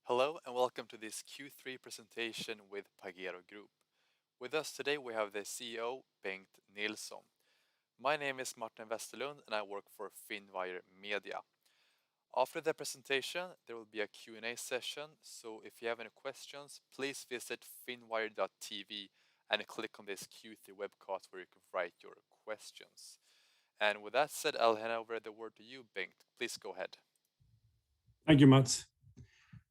Hello and welcome to this Q3 presentation with Pagero Group. With us today we have the CEO, Bengt Nilsson. My name is Martin Westerlund and I work for Finwire Media. After the presentation, there will be a Q&A session, so if you have any questions, please visit Finwire.tv and click on this Q3 webcast where you can write your questions. And with that said, I'll hand over the word to you, Bengt. Please go ahead. Thank you, Mats.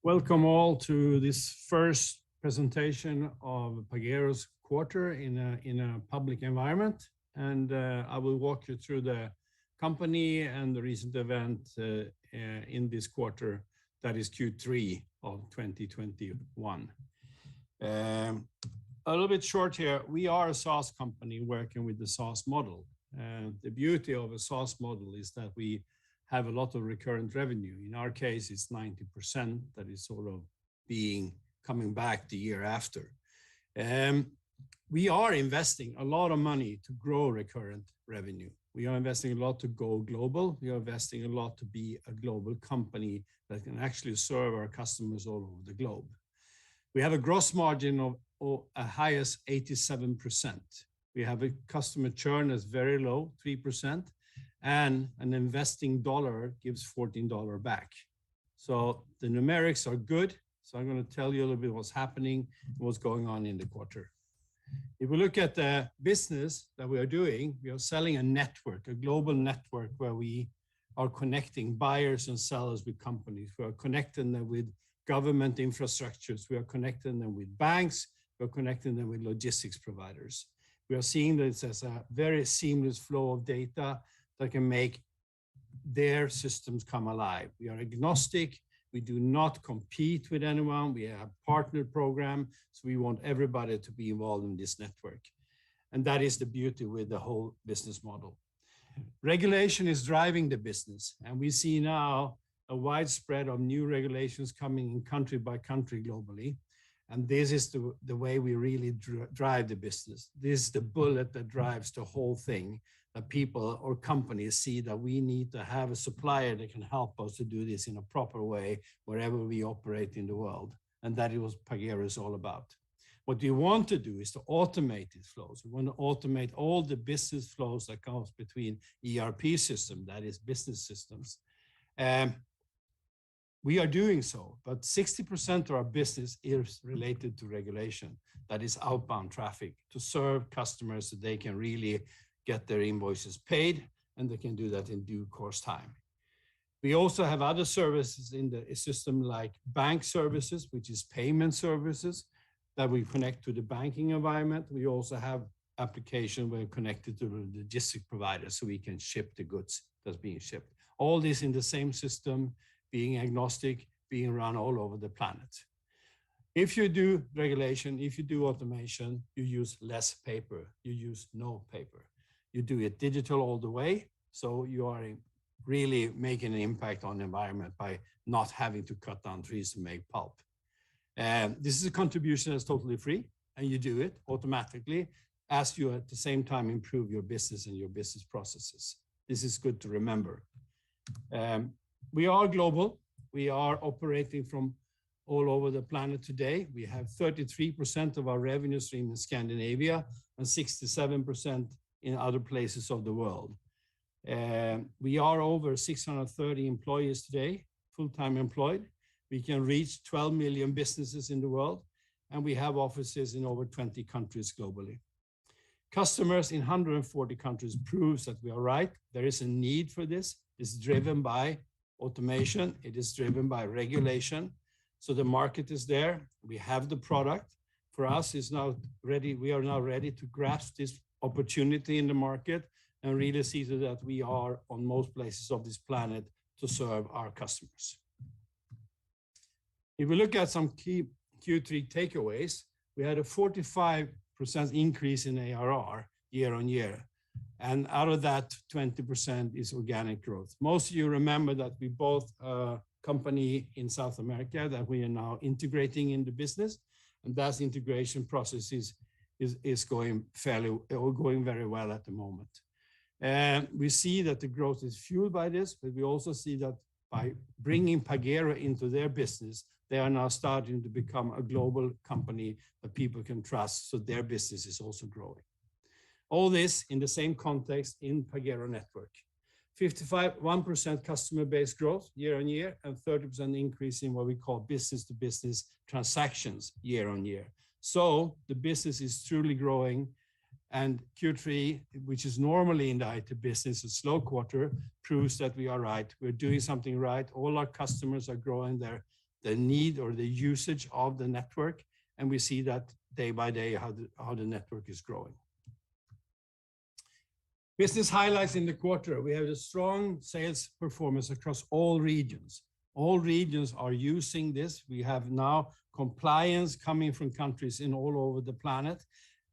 Welcome all to this first presentation of Pagero's quarter in a public environment. And I will walk you through the company and the recent event in this quarter, that is Q3 of 2021. A little bit short here, we are a SaaS company working with the SaaS model. The beauty of a SaaS model is that we have a lot of recurrent revenue. In our case, it's 90% that is sort of coming back the year after. We are investing a lot of money to grow recurrent revenue. We are investing a lot to go global. We are investing a lot to be a global company that can actually serve our customers all over the globe. We have a gross margin of as high as 87%. We have a customer churn that's very low, 3%. And an investing dollar gives $14 back. So the numerics are good. So I'm going to tell you a little bit what's happening, what's going on in the quarter. If we look at the business that we are doing, we are selling a network, a global network where we are connecting buyers and sellers with companies. We are connecting them with government infrastructures. We are connecting them with banks. We are connecting them with logistics providers. We are seeing this as a very seamless flow of data that can make their systems come alive. We are agnostic. We do not compete with anyone. We have a partner program, so we want everybody to be involved in this network. And that is the beauty with the whole business model. Regulation is driving the business, and we see now a widespread of new regulations coming in country by country globally. And this is the way we really drive the business. This is the bullet that drives the whole thing. That people or companies see that we need to have a supplier that can help us to do this in a proper way wherever we operate in the world. And that is what Pagero is all about. What we want to do is to automate these flows. We want to automate all the business flows that comes between ERP system, that is business systems. We are doing so, but 60% of our business is related to regulation. That is outbound traffic to serve customers so they can really get their invoices paid, and they can do that in due course time. We also have other services in the system like bank services, which is payment services that we connect to the banking environment. We also have application where connected to the logistic provider so we can ship the goods that's being shipped. All this in the same system, being agnostic, being run all over the planet. If you do regulation, if you do automation, you use less paper, you use no paper. You do it digital all the way, so you are really making an impact on the environment by not having to cut down trees to make pulp. This is a contribution that's totally free, and you do it automatically as you at the same time improve your business and your business processes. This is good to remember. We are global. We are operating from all over the planet today. We have 33% of our revenue stream in Scandinavia and 67% in other places of the world. We are over 630 employees today, full-time employed. We can reach 12 million businesses in the world, and we have offices in over 20 countries globally. Customers in 140 countries proves that we are right. There is a need for this. It's driven by automation. It is driven by regulation. So the market is there. We have the product. For us, it's now ready. We are now ready to grasp this opportunity in the market and really see that we are on most places of this planet to serve our customers. If we look at some key Q3 takeaways, we had a 45% increase in ARR year on year. And out of that, 20% is organic growth. Most of you remember that we bought a company in South America that we are now integrating in the business. And that integration process is going very well at the moment. And we see that the growth is fueled by this, but we also see that by bringing Pagero into their business, they are now starting to become a global company that people can trust, so their business is also growing. All this in the same context in Pagero Network. 1% customer base growth year on year, and 30% increase in what we call business-to-business transactions year on year. So the business is truly growing, and Q3, which is normally in the IT business a slow quarter, proves that we are right. We're doing something right. All our customers are growing their need or the usage of the network, and we see that day by day how the network is growing. Business highlights in the quarter. We have a strong sales performance across all regions. All regions are using this. We have now compliance coming from countries in all over the planet,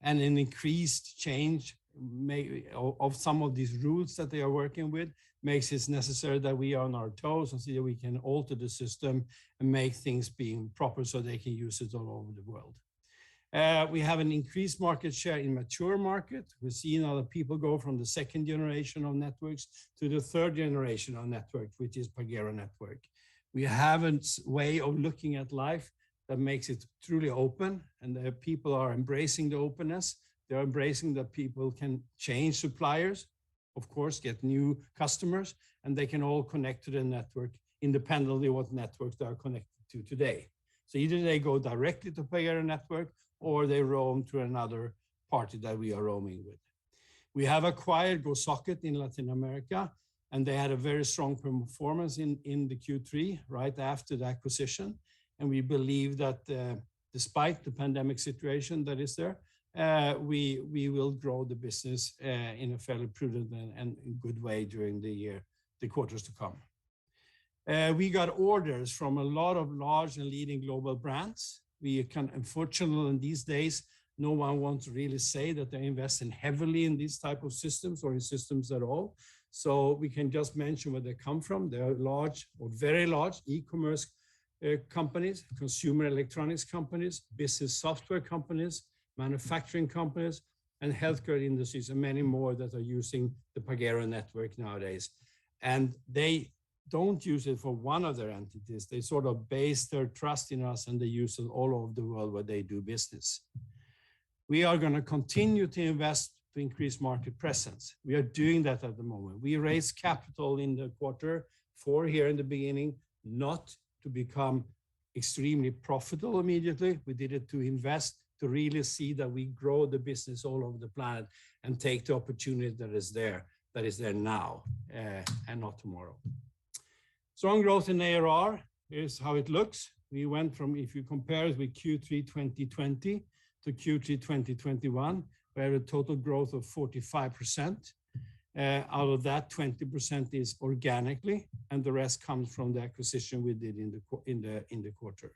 and an increased change of some of these rules that they are working with makes it necessary that we are on our toes and see that we can alter the system and make things being proper so they can use it all over the world. We have an increased market share in mature market. We're seeing other people go from the second generation of networks to the third generation of network, which is Pagero Network. We have a way of looking at life that makes it truly open, and the people are embracing the openness. They're embracing that people can change suppliers, of course, get new customers, and they can all connect to the network independently of what network they are connected to today. So either they go directly to Pagero Network or they roam to another party that we are roaming with. We have acquired GoSocket in Latin America, and they had a very strong performance in the Q3 right after the acquisition. And we believe that despite the pandemic situation that is there, we will grow the business in a fairly prudent and good way during the quarters to come. We got orders from a lot of large and leading global brands. We can, unfortunately, in these days, no one wants to really say that they're investing heavily in these type of systems or in systems at all. So we can just mention where they come from. They are large or very large e-commerce companies, consumer electronics companies, business software companies, manufacturing companies, and healthcare industries, and many more that are using the Pagero Network nowadays. And they don't use it for one of their entities. They sort of base their trust in us, and they use it all over the world where they do business. We are going to continue to invest to increase market presence. We are doing that at the moment. We raised capital in the quarter four here in the beginning, not to become extremely profitable immediately. We did it to invest, to really see that we grow the business all over the planet and take the opportunity that is there now and not tomorrow. Strong growth in ARR is how it looks. We went from, if you compare it with Q3 2020 to Q3 2021, we had a total growth of 45%. Out of that, 20% is organically, and the rest comes from the acquisition we did in the quarter.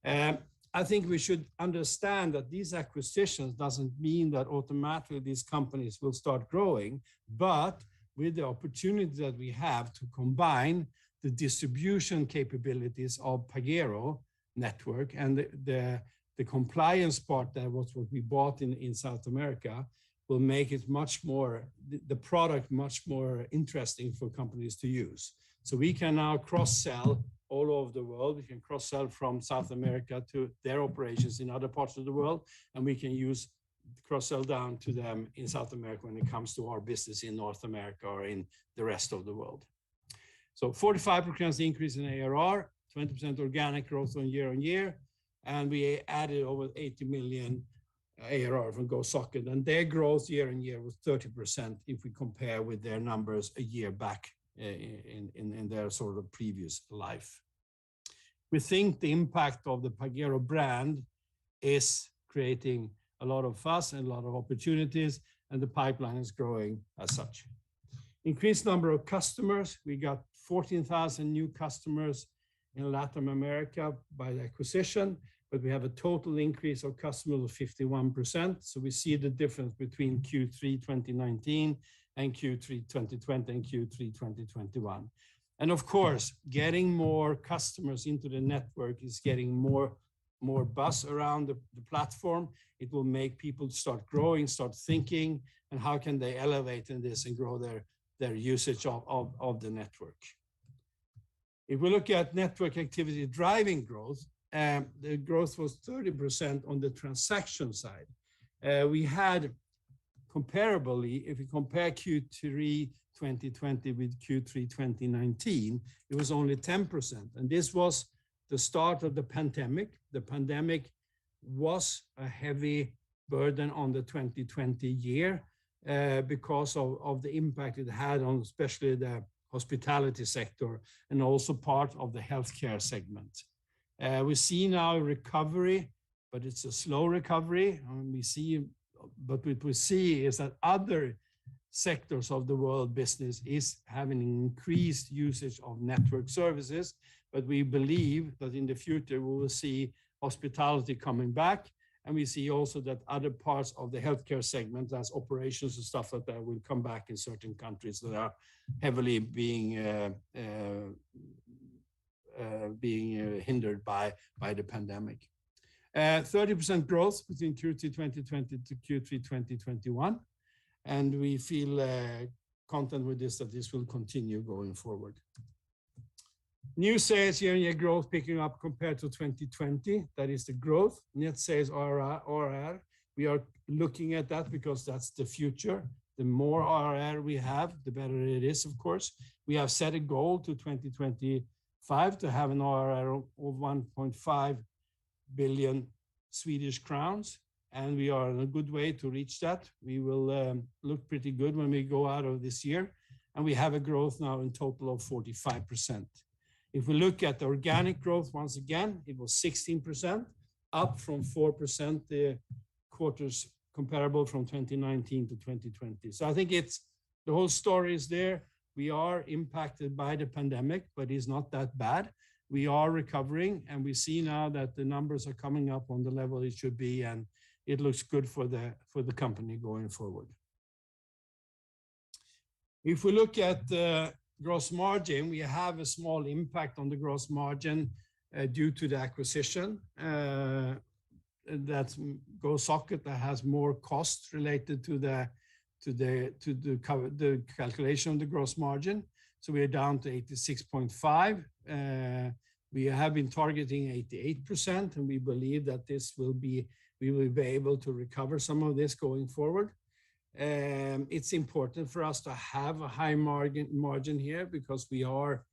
I think we should understand that these acquisitions doesn't mean that automatically these companies will start growing, but with the opportunity that we have to combine the distribution capabilities of Pagero Network and the compliance part, that was what we bought in South America, will make it much more, the product much more interesting for companies to use. So we can now cross-sell all over the world. We can cross-sell from South America to their operations in other parts of the world, and we can use cross-sell down to them in South America when it comes to our business in North America or in the rest of the world. So 45% increase in ARR, 20% organic growth on year, and we added over 80 million ARR from GoSocket, and their growth year on year was 30% if we compare with their numbers a year back in their sort of previous life. We think the impact of the Pagero brand is creating a lot of fuss and a lot of opportunities, and the pipeline is growing as such. Increased number of customers. We got 14,000 new customers in Latin America by the acquisition, but we have a total increase of customers of 51%. So we see the difference between Q3 2019 and Q3 2020 and Q3 2021. And of course, getting more customers into the network is getting more buzz around the platform. It will make people start growing, start thinking, and how can they elevate in this and grow their usage of the network. If we look at network activity driving growth, the growth was 30% on the transaction side. We had comparably, if we compare Q3 2020 with Q3 2019, it was only 10%. And this was the start of the pandemic. The pandemic was a heavy burden on the 2020 year because of the impact it had on especially the hospitality sector and also part of the healthcare segment. We see now recovery, but it's a slow recovery. What we see is that other sectors of the world business is having an increased usage of network services, but we believe that in the future we will see hospitality coming back, and we see also that other parts of the healthcare segment, as operations and stuff like that, will come back in certain countries that are heavily being hindered by the pandemic. 30% growth between Q3 2020 to Q3 2021, and we feel content with this, that this will continue going forward. New sales year-on-year growth picking up compared to 2020. That is the growth. Net sales ARR. We are looking at that because that's the future. The more ARR we have, the better it is, of course. We have set a goal to 2025 to have an ARR of 1.5 billion Swedish crowns, and we are in a good way to reach that. We will look pretty good when we go out of this year, and we have a growth now in total of 45%. If we look at the organic growth, once again, it was 16%, up from 4% the quarters comparable from 2019 to 2020. So I think it's the whole story is there. We are impacted by the pandemic, but it's not that bad. We are recovering, and we see now that the numbers are coming up on the level it should be, and it looks good for the company going forward. If we look at the gross margin, we have a small impact on the gross margin due to the acquisition. That's GoSocket that has more costs related to the calculation of the gross margin. So we are down to 86.5. We have been targeting 88%, and we believe that we will be able to recover some of this going forward. It's important for us to have a high margin here because we are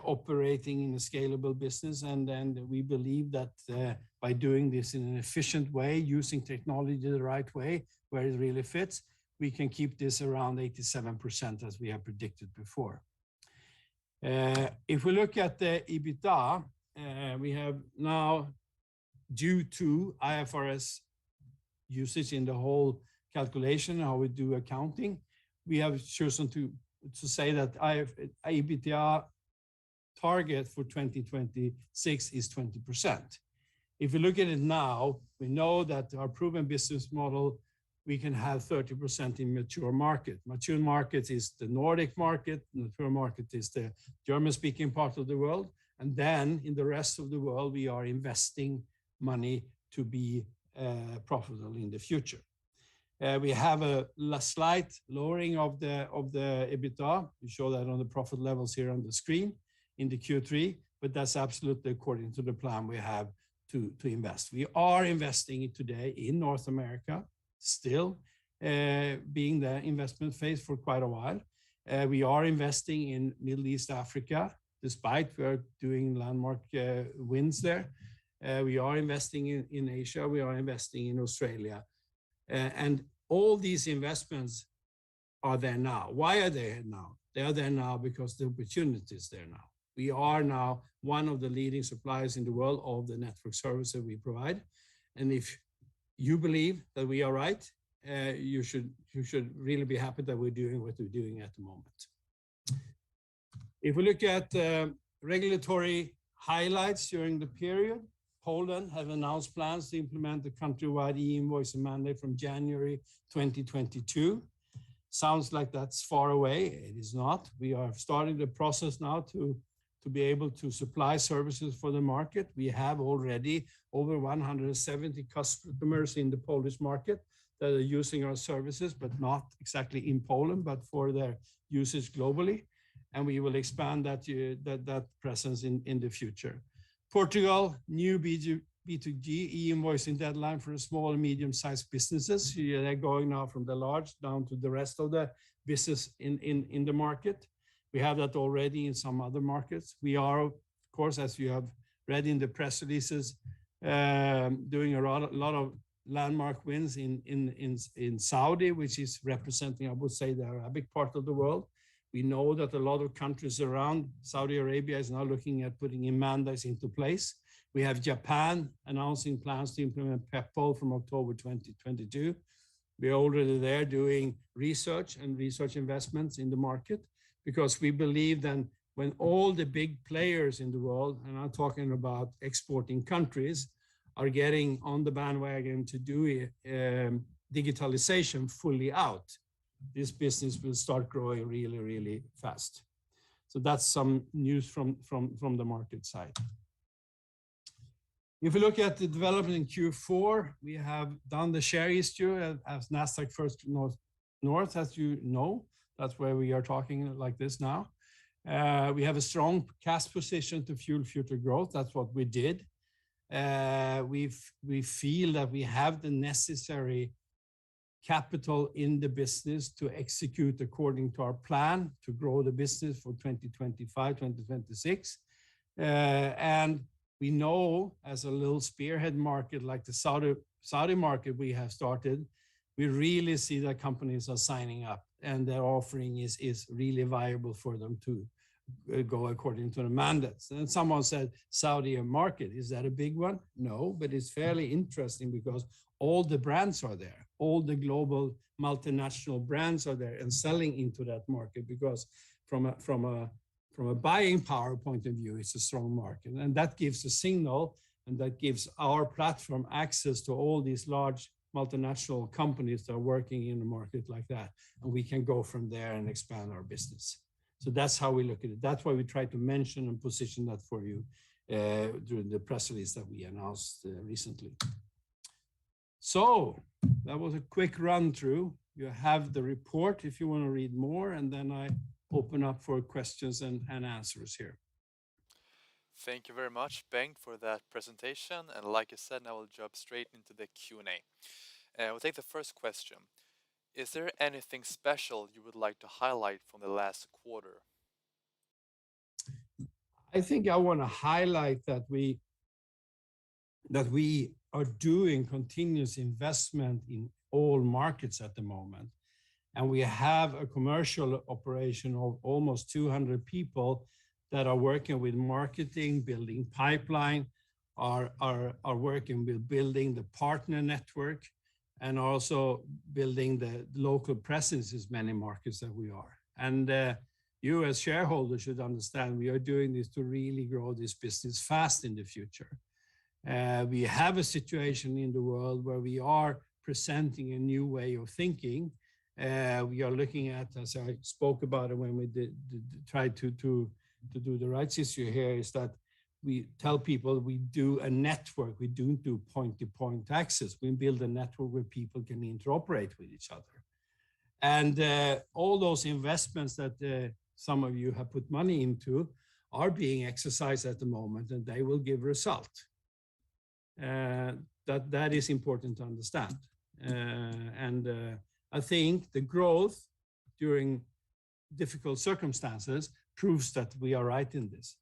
operating in a scalable business, and then we believe that by doing this in an efficient way, using technology the right way, where it really fits, we can keep this around 87% as we have predicted before. If we look at the EBITDA, we have now, due to IFRS usage in the whole calculation, how we do accounting, we have chosen to say that EBITDA target for 2026 is 20%. If we look at it now, we know that our proven business model, we can have 30% in mature market. Mature markets is the Nordic market, mature market is the German-speaking part of the world, and then in the rest of the world, we are investing money to be profitable in the future. We have a slight lowering of the EBITDA. We show that on the profit levels here on the screen in the Q3, but that's absolutely according to the plan we have to invest. We are investing today in North America, still being the investment phase for quite a while. We are investing in Middle East Africa, despite we're doing landmark wins there. We are investing in Asia, we are investing in Australia. And all these investments are there now. Why are they now? They are there now because the opportunity is there now. We are now one of the leading suppliers in the world of the network services we provide. And if you believe that we are right, you should really be happy that we're doing what we're doing at the moment. If we look at regulatory highlights during the period, Poland have announced plans to implement the countrywide e-invoice mandate from January 2022. Sounds like that's far away. It is not. We are starting the process now to be able to supply services for the market. We have already over 170 customers in the Polish market that are using our services, but not exactly in Poland, but for their usage globally. and we will expand that presence in the future. Portugal, new B2G e-invoicing deadline for small and medium-sized businesses. They're going now from the large down to the rest of the business in the market. We have that already in some other markets. We are, of course, as you have read in the press releases, doing a lot of landmark wins in Saudi, which is representing, I would say, the Arabic part of the world. We know that a lot of countries around Saudi Arabia is now looking at putting in mandates into place. We have Japan announcing plans to implement PEPPOL from October 2022. We're already there doing research investments in the market, because we believe that when all the big players in the world, and I'm talking about exporting countries, are getting on the bandwagon to do digitalization fully out, this business will start growing really, really fast. So that's some news from the market side. If you look at the development in Q4, we have done the share issue as Nasdaq First North, as you know. That's where we are talking like this now. We have a strong cash position to fuel future growth. That's what we did. We feel that we have the necessary capital in the business to execute according to our plan to grow the business for 2025, 2026. And we know, as a little spearhead market like the Saudi market we have started, we really see that companies are signing up and their offering is really viable for them to go according to the mandates. And someone said, Saudi market, is that a big one? No, but it's fairly interesting because all the brands are there. All the global multinational brands are there and selling into that market, because from a buying power point of view, it's a strong market. And that gives a signal, and that gives our platform access to all these large multinational companies that are working in a market like that. And we can go from there and expand our business. So that's how we look at it. That's why we try to mention and position that for you during the press release that we announced recently. So that was a quick run through. You have the report if you want to read more, and then I open up for questions and answers here. Thank you very much, Bengt, for that presentation. And like I said, now we'll jump straight into the Q&A. We'll take the first question. Is there anything special you would like to highlight from the last quarter? I think I want to highlight that we are doing continuous investment in all markets at the moment. And we have a commercial operation of almost 200 people that are working with marketing, building pipeline, are working with building the partner network, and also building the local presence in many markets that we are. And you as shareholders should understand we are doing this to really grow this business fast in the future. We have a situation in the world where we are presenting a new way of thinking. We are looking at, as I spoke about it when we tried to do the rights issue here, is that we tell people we do a network. We don't do point-to-point access. We build a network where people can interoperate with each other. And all those investments that some of you have put money into are being exercised at the moment, and they will give result. That is important to understand. I think the growth during difficult circumstances proves that we are right in this.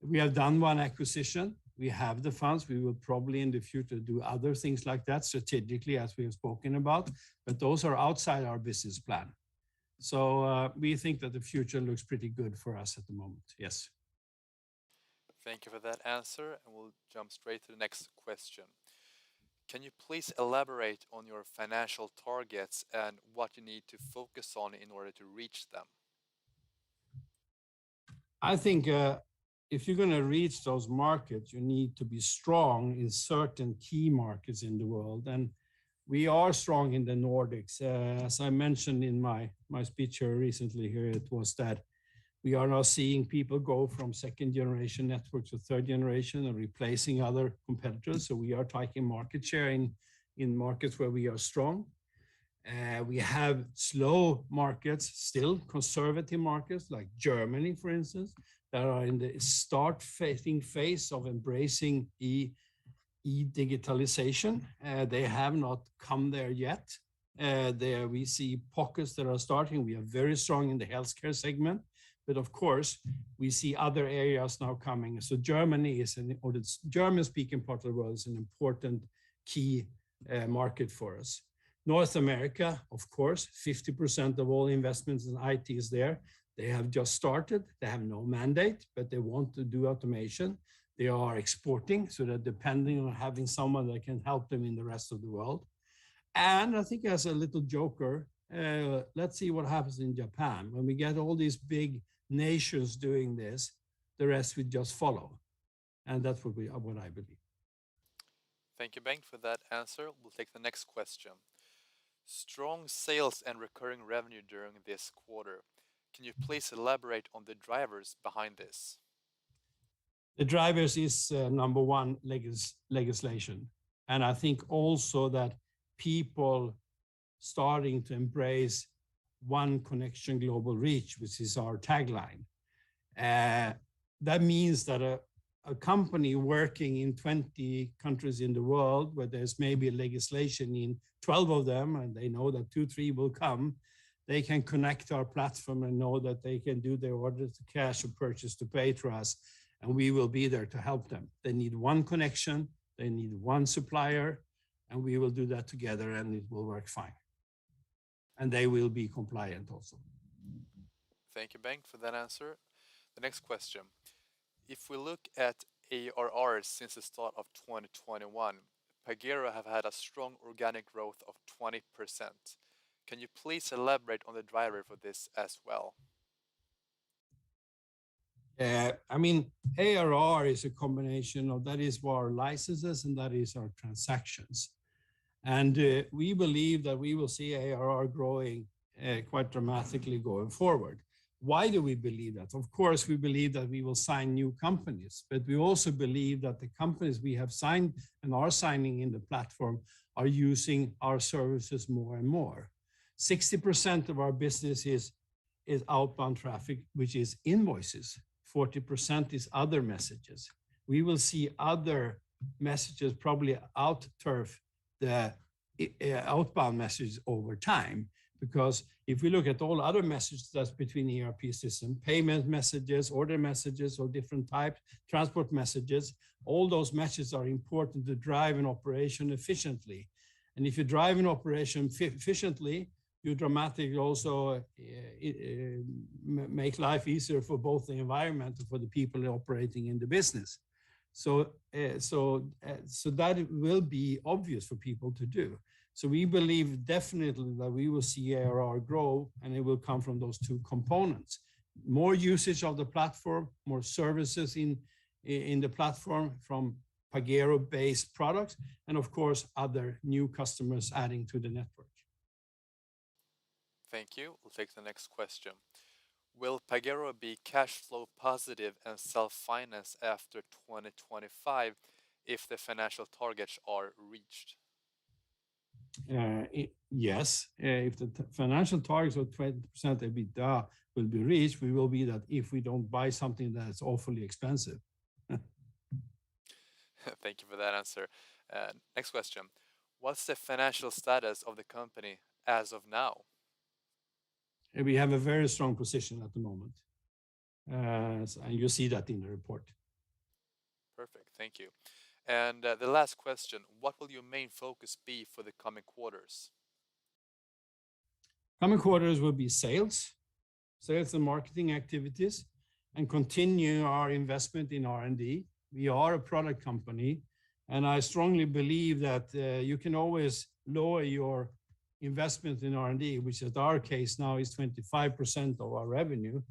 We have done one acquisition. We have the funds. We will probably in the future do other things like that strategically, as we have spoken about, but those are outside our business plan. So we think that the future looks pretty good for us at the moment. Yes. Thank you for that answer, and we'll jump straight to the next question. Can you please elaborate on your financial targets and what you need to focus on in order to reach them? I think if you're going to reach those markets, you need to be strong in certain key markets in the world. And we are strong in the Nordics. As I mentioned in my speech here recently here, it was that we are now seeing people go from second generation networks to third generation and replacing other competitors. So we are taking market share in markets where we are strong. We have slow markets, still conservative markets like Germany, for instance, that are in the start-facing phase of embracing e-digitalization. They have not come there yet. There we see pockets that are starting. We are very strong in the healthcare segment, but of course, we see other areas now coming. So Germany or the German-speaking part of the world is an important key market for us. North America, of course, 50% of all investments in IT is there. They have just started. They have no mandate, but they want to do automation. They are exporting, so they're depending on having someone that can help them in the rest of the world. And I think as a little joker, let's see what happens in Japan. When we get all these big nations doing this, the rest will just follow. And that's what I believe. Thank you, Bengt, for that answer. We'll take the next question. Strong sales and recurring revenue during this quarter. Can you please elaborate on the drivers behind this? The drivers is number one, legislation. And I think also that people starting to embrace one connection, global reach, which is our tagline. That means that a company working in 20 countries in the world, where there's maybe legislation in 12 of them, and they know that 2, 3 will come, they can connect to our platform and know that they can do their order to cash or purchase to pay to us, and we will be there to help them. They need one connection, they need one supplier, and we will do that together, and it will work fine. And they will be compliant also. Thank you, Bengt, for that answer. The next question. If we look at ARR since the start of 2021, Pagero have had a strong organic growth of 20%. Can you please elaborate on the driver for this as well? ARR is a combination of that is our licenses and that is our transactions. And we believe that we will see ARR growing quite dramatically going forward. Why do we believe that? Of course, we believe that we will sign new companies, but we also believe that the companies we have signed and are signing in the platform are using our services more and more. 60% of our business is outbound traffic, which is invoices. 40% is other messages. We will see other messages probably out-turf the outbound messages over time. Because if we look at all other messages that's between the ERP system, payment messages, order messages of different types, transport messages, all those messages are important to drive an operation efficiently. And if you drive an operation efficiently, you dramatically also make life easier for both the environment and for the people operating in the business. So that will be obvious for people to do. So we believe definitely that we will see ARR grow, and it will come from those two components. More usage of the platform, more services in the platform from Pagero-based products, and of course, other new customers adding to the network. Thank you. We'll take the next question. Will Pagero be cash flow positive and self-finance after 2025 if the financial targets are reached? Yes, if the financial targets of 20% EBITDA will be reached, we will be that if we don't buy something that's awfully expensive. Thank you for that answer. Next question. What's the financial status of the company as of now? We have a very strong position at the moment. And you see that in the report. Perfect, thank you. And the last question, what will your main focus be for the coming quarters? Coming quarters will be sales and marketing activities, and continue our investment in R&D. We are a product company, and I strongly believe that you can always lower your investment in R&D, which in our case now is 25% of our revenue,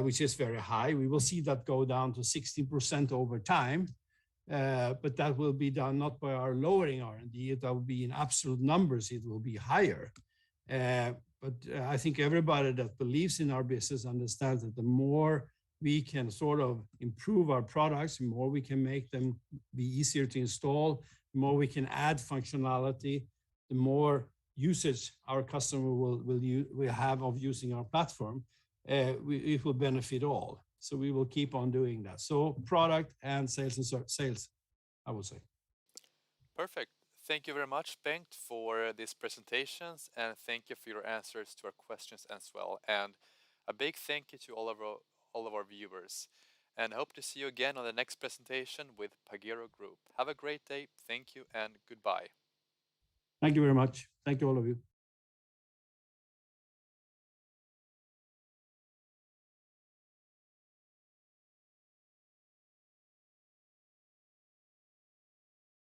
which is very high. We will see that go down to 60% over time. But that will be done not by our lowering R&D, that will be in absolute numbers, it will be higher. But I think everybody that believes in our business understands that the more we can sort of improve our products, the more we can make them be easier to install, the more we can add functionality, the more usage our customer will have of using our platform, it will benefit all. So we will keep on doing that. So product and sales, I would say. Perfect. Thank you very much, Bengt, for these presentations, and thank you for your answers to our questions as well. And a big thank you to all of our viewers. And hope to see you again on the next presentation with Pagero Group. Have a great day. Thank you and goodbye. Thank you very much. Thank you, all of you.